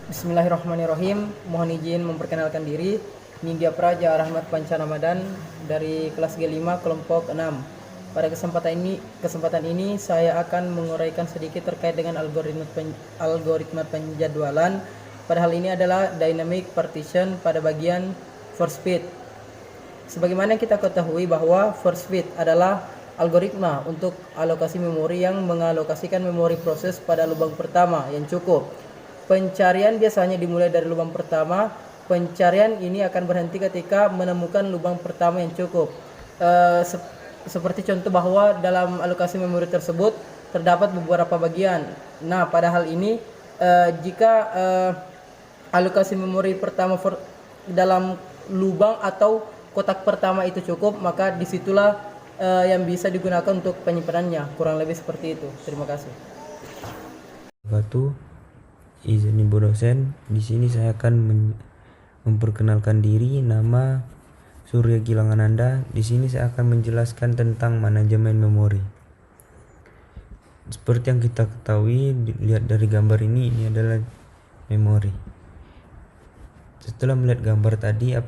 Bismillahirrahmanirrahim. Mohon izin memperkenalkan diri. Nindya Praja Rahmat Panca Ramadan dari kelas G5 kelompok 6. Pada kesempatan ini saya akan menguraikan sedikit terkait dengan algoritma penjadwalan. Pada hal ini adalah dynamic partition pada bagian force feed. Sebagaimana kita ketahui bahwa force feed adalah algoritma untuk alokasi memori yang mengalokasikan memori proses pada lubang pertama yang cukup. Pencarian biasanya dimulai dari lubang pertama. Pencarian ini akan berhenti ketika menemukan lubang pertama yang cukup. Seperti contoh bahwa dalam alokasi memori tersebut terdapat beberapa bagian. Nah, pada hal ini jika alokasi memori pertama dalam lubang atau kotak pertama itu cukup, maka disitulah yang bisa digunakan untuk penyimpanannya. Kurang lebih seperti itu. Terima kasih. Izin Ibu dosen, di sini saya akan memperkenalkan diri. Nama Surya Gilangananda. Di sini saya akan menjelaskan tentang manajemen memori. Seperti yang kita ketahui, lihat dari gambar ini adalah memori. Setelah melihat gambar tadi,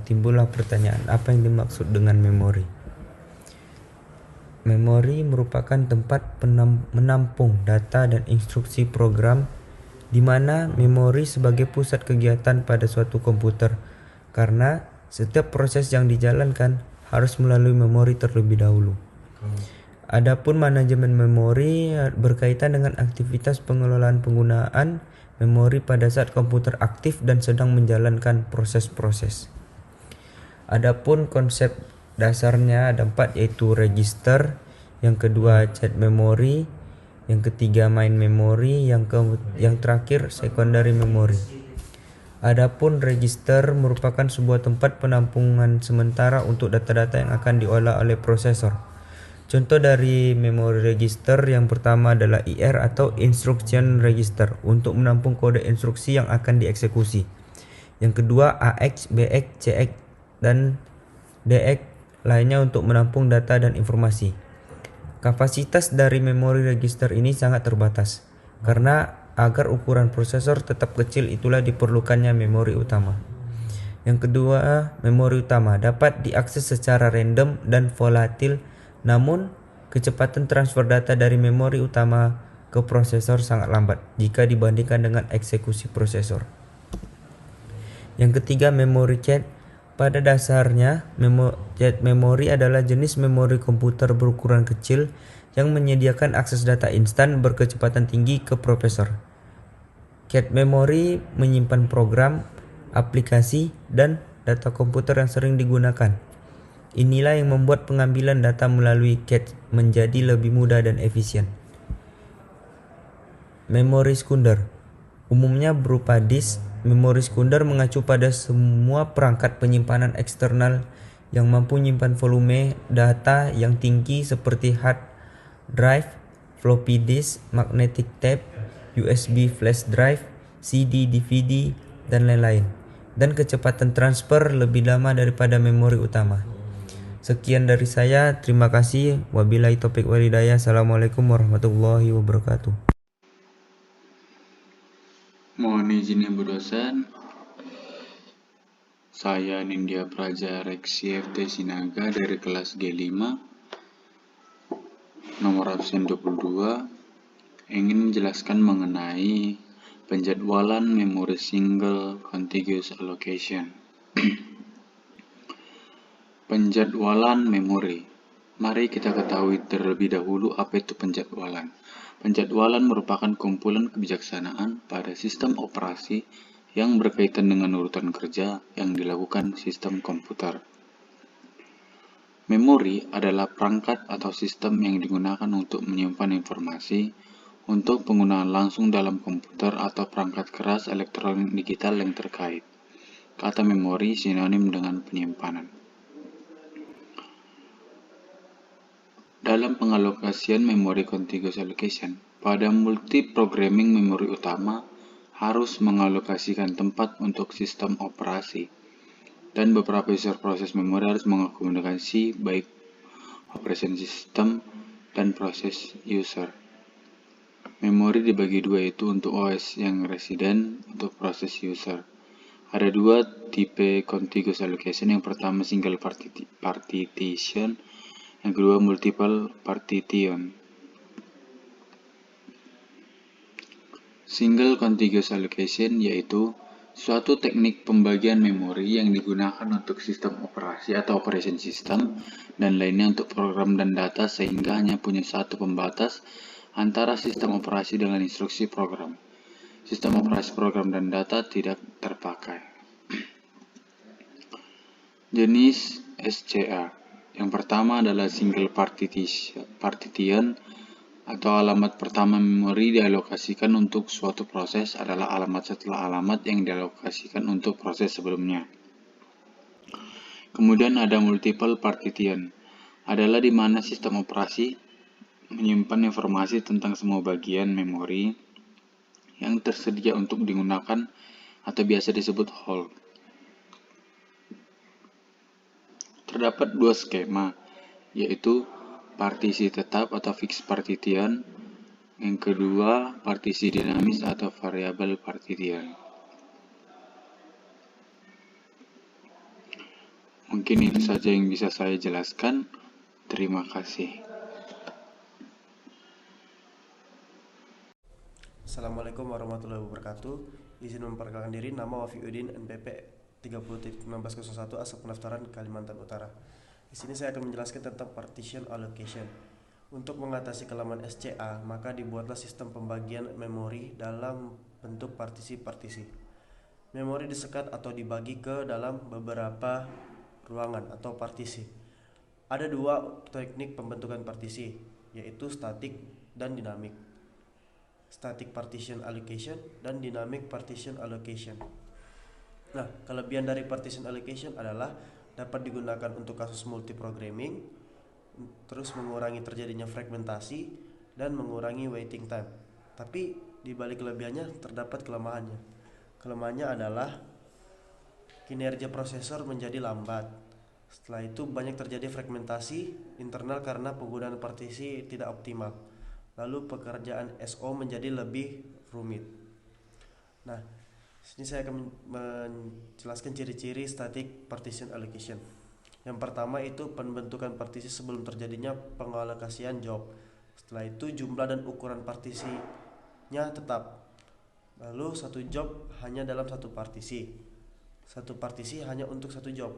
timbullah pertanyaan, apa yang dimaksud dengan memori? Memori merupakan tempat menampung data dan instruksi program, di mana memori sebagai pusat kegiatan pada suatu komputer, karena setiap proses yang dijalankan harus melalui memori terlebih dahulu. Adapun manajemen memori berkaitan dengan aktivitas pengelolaan penggunaan memori pada saat komputer aktif dan sedang menjalankan proses-proses. Adapun konsep dasarnya ada 4, yaitu register, yang kedua chat memory, yang ketiga main memory, yang terakhir secondary memory. Adapun register merupakan sebuah tempat penampungan sementara untuk data-data yang akan diolah oleh prosesor. Contoh dari memory register yang pertama adalah IR atau instruction register untuk menampung kode instruksi yang akan dieksekusi. Yang kedua AX, BX, CX, dan DX lainnya untuk menampung data dan informasi. Kapasitas dari memori register ini sangat terbatas, karena agar ukuran prosesor tetap kecil itulah diperlukannya memori utama. Yang kedua, memori utama dapat diakses secara random dan volatil, namun kecepatan transfer data dari memori utama ke prosesor sangat lambat jika dibandingkan dengan eksekusi prosesor. Yang ketiga, memori chat. Pada dasarnya, chat memori adalah jenis memori komputer berukuran kecil yang menyediakan akses data instan berkecepatan tinggi ke prosesor. Chat memory menyimpan program, aplikasi, dan data komputer yang sering digunakan. Inilah yang membuat pengambilan data melalui cache menjadi lebih mudah dan efisien. Memori sekunder umumnya berupa disk. Memori sekunder mengacu pada semua perangkat penyimpanan eksternal yang mampu menyimpan volume data yang tinggi seperti hard drive, floppy disk, magnetic tape, USB flash drive, CD, DVD, dan lain-lain. Dan kecepatan transfer lebih lama daripada memori utama. Sekian dari saya, terima kasih. Wabillahi taufiq wal hidayah. Assalamualaikum warahmatullahi wabarakatuh. Mohon izin Ibu dosen, saya Nindya Praja Reksi FT Sinaga dari kelas G5, nomor absen 22, ingin menjelaskan mengenai penjadwalan memori single contiguous allocation. Penjadwalan memori. Mari kita ketahui terlebih dahulu apa itu penjadwalan. Penjadwalan merupakan kumpulan kebijaksanaan pada sistem operasi yang berkaitan dengan urutan kerja yang dilakukan sistem komputer. Memori adalah perangkat atau sistem yang digunakan untuk menyimpan informasi untuk penggunaan langsung dalam komputer atau perangkat keras elektronik digital yang terkait. Kata memori sinonim dengan penyimpanan. Dalam pengalokasian memori contiguous allocation, pada multi-programming memori utama harus mengalokasikan tempat untuk sistem operasi, dan beberapa user proses memori harus mengakomodasi baik operation system dan proses user. Memori dibagi dua, yaitu untuk OS yang resident, untuk proses user. Ada dua tipe contiguous allocation. Yang pertama single partition, yang kedua multiple partition. Single contiguous allocation yaitu suatu teknik pembagian memori yang digunakan untuk sistem operasi atau operation system dan lainnya untuk program dan data, sehingga hanya punya satu pembatas antara sistem operasi dengan instruksi program. Sistem operasi program dan data tidak terpakai. Jenis SCA. Yang pertama adalah single partition atau alamat pertama memori dialokasikan untuk suatu proses adalah alamat setelah alamat yang dialokasikan untuk proses sebelumnya. Kemudian ada multiple partition, adalah di mana sistem operasi menyimpan informasi tentang semua bagian memori yang tersedia untuk digunakan atau biasa disebut whole. Terdapat dua skema, yaitu partisi tetap atau fixed partition, yang kedua partisi dinamis atau variable partition. Mungkin itu saja yang bisa saya jelaskan. Terima kasih. Assalamualaikum warahmatullahi wabarakatuh. Izin memperkenalkan diri, nama Wafiuddin, NPP 30.1601, asal pendaftaran Kalimantan Utara. Di sini saya akan menjelaskan tentang partition allocation. Untuk mengatasi kelemahan SCA, maka dibuatlah sistem pembagian memori dalam bentuk partisi-partisi. Memori disekat atau dibagi ke dalam beberapa ruangan atau partisi. Ada dua teknik pembentukan partisi, yaitu static dan dinamik. Static partition allocation dan dynamic partition allocation. Nah, kelebihan dari partition allocation adalah dapat digunakan untuk kasus multiprogramming, terus mengurangi terjadinya fragmentasi dan mengurangi waiting time. Tapi di balik kelebihannya terdapat kelemahannya. Kelemahannya adalah kinerja prosesor menjadi lambat. Setelah itu banyak terjadi fragmentasi internal karena penggunaan partisi tidak optimal. Lalu pekerjaan SO menjadi lebih rumit. Nah, sini saya akan menjelaskan ciri-ciri static partition allocation. Yang pertama itu pembentukan partisi sebelum terjadinya pengalokasian job. Setelah itu jumlah dan ukuran partisinya tetap. Lalu satu job hanya dalam satu partisi. Satu partisi hanya untuk satu job.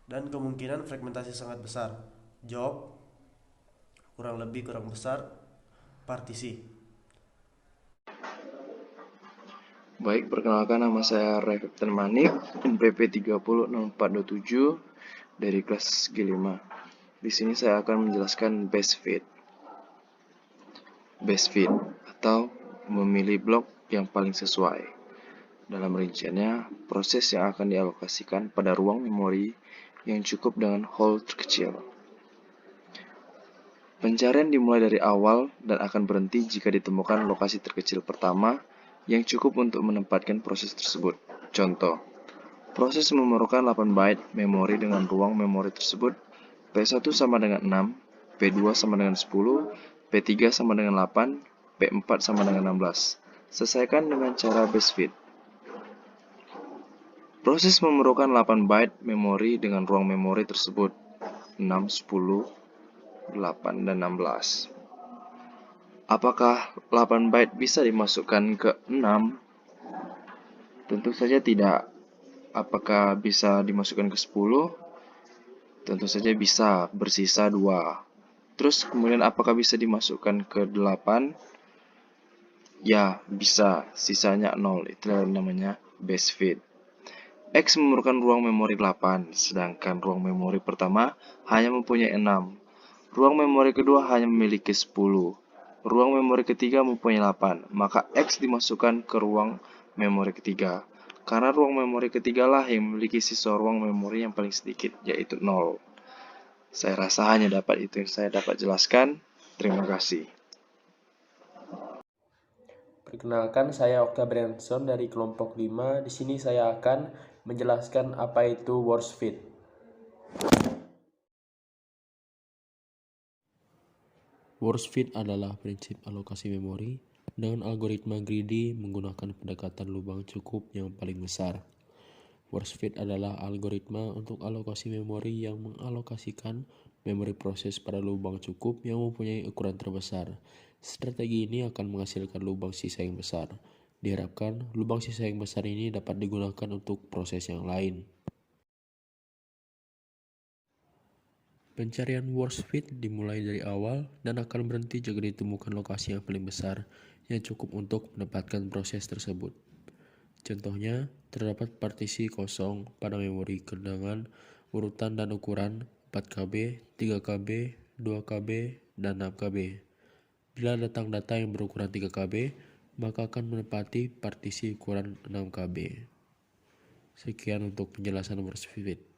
Dan kemungkinan fragmentasi sangat besar. Job kurang besar partisi. Baik, perkenalkan nama saya Reften Manik, NPP 306427 dari kelas G5. Di sini saya akan menjelaskan best fit. Best fit atau memilih blok yang paling sesuai. Dalam rinciannya, proses yang akan dialokasikan pada ruang memori yang cukup dengan hole terkecil. Pencarian dimulai dari awal dan akan berhenti jika ditemukan lokasi terkecil pertama yang cukup untuk menempatkan proses tersebut. Contoh, proses memerlukan 8 byte memori dengan ruang memori tersebut P1 sama dengan 6, P2 sama dengan 10, P3 sama dengan 8, P4 sama dengan 16. Selesaikan dengan cara best fit. Proses memerlukan 8 byte memori dengan ruang memori tersebut 6, 10, 8, dan 16. Apakah 8 byte bisa dimasukkan ke 6? Tentu saja tidak. Apakah bisa dimasukkan ke 10? Tentu saja bisa, bersisa 2. Terus kemudian apakah bisa dimasukkan ke 8? Ya, bisa, sisanya 0. Itu namanya best fit. X memerlukan ruang memori 8, sedangkan ruang memori pertama hanya mempunyai 6. Ruang memori kedua hanya memiliki 10. Ruang memori ketiga mempunyai 8, maka X dimasukkan ke ruang memori ketiga. Karena ruang memori ketiga lah yang memiliki sisa ruang memori yang paling sedikit, yaitu 0. Saya rasa hanya dapat itu yang saya dapat jelaskan. Terima kasih. Perkenalkan, saya Okta Branson dari kelompok 5. Di sini saya akan menjelaskan apa itu worst fit. Worst fit adalah prinsip alokasi memori dengan algoritma greedy menggunakan pendekatan lubang cukup yang paling besar. Worst fit adalah algoritma untuk alokasi memori yang mengalokasikan memori proses pada lubang cukup yang mempunyai ukuran terbesar. Strategi ini akan menghasilkan lubang sisa yang besar. Diharapkan lubang sisa yang besar ini dapat digunakan untuk proses yang lain. Pencarian worst fit dimulai dari awal dan akan berhenti jika ditemukan lokasi yang paling besar yang cukup untuk mendapatkan proses tersebut. Contohnya, terdapat partisi kosong pada memori dengan urutan dan ukuran 4KB, 3KB, 2KB, dan 6KB. Bila datang data yang berukuran 3KB, maka akan menempati partisi ukuran 6KB. Sekian untuk penjelasan worst fit.